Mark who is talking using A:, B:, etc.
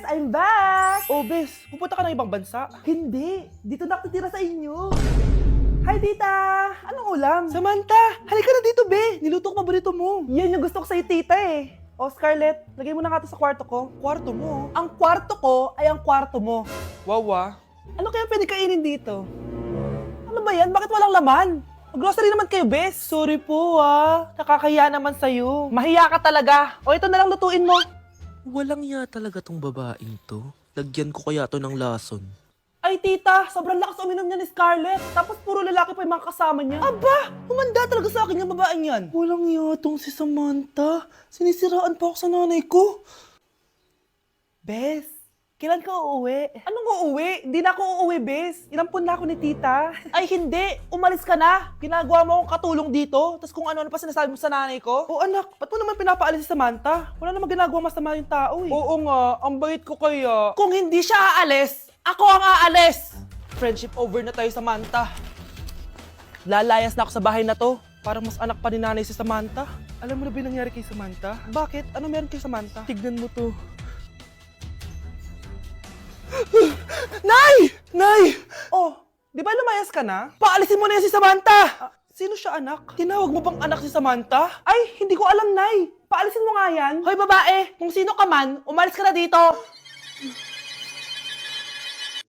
A: I'm back!
B: Oh, Bes, pupunta ka ng ibang bansa.
A: Hindi, dito na ako titira sa inyo. Hi, tita! Anong ulam?
B: Samantha, halika na dito, Be. Niluto ko paborito mo.
A: Yan yung gusto ko sa'yo, tita eh. Oh, Scarlett, lagay mo na nga to sa kwarto ko.
B: Kwarto mo.
A: Ang kwarto ko ay ang kwarto mo.
B: Wawa.
A: Ano kaya pwede kainin dito? Ano ba yan? Bakit walang laman? Grocery naman kayo, Bes.
B: Sorry po, nakakahiya naman sa'yo.
A: Mahiya ka talaga. O ito na lang lutuin mo.
C: Walang ya talaga tong babaeng to. Lagyan ko kaya to ng lason.
A: Ay, tita, sobrang lakas uminom niya ni Scarlett. Tapos puro lalaki pa yung mga kasama niya.
B: Aba, humanda talaga sa akin yung babaeng yan. Walang yatong si Samantha. Sinisiraan pa ako sa nanay ko.
A: Bes, kailan ka uuwi? Anong uuwi? Hindi na ako uuwi, Bes. Inampun na ako ni tita.
B: Ay, hindi. Umalis ka na. Ginagawa mo akong katulong dito. Tapos kung ano-ano pa sinasabi mo sa nanay ko. Oh, anak, ba't mo naman pinapaalis si Samantha? Wala namang ginagawa masama yung tao eh. Oo nga, ang bait ko kaya. Kung hindi siya aalis, ako ang aalis. Friendship over na tayo, Samantha. Lalayas na ako sa bahay na to. Parang mas anak pa ni nanay si Samantha. Alam mo na ba yung nangyari kay Samantha? Bakit? Ano meron kay Samantha? Tignan mo to. Nay! Nay!
A: Oh, di ba lumayas ka na?
B: Paalisin mo na yan si Samantha! Sino siya, anak? Tinawag mo bang anak si Samantha?
A: Ay, hindi ko alam, Nay. Paalisin mo nga yan.
B: Hoy, babae! Kung sino ka man, umalis ka na dito!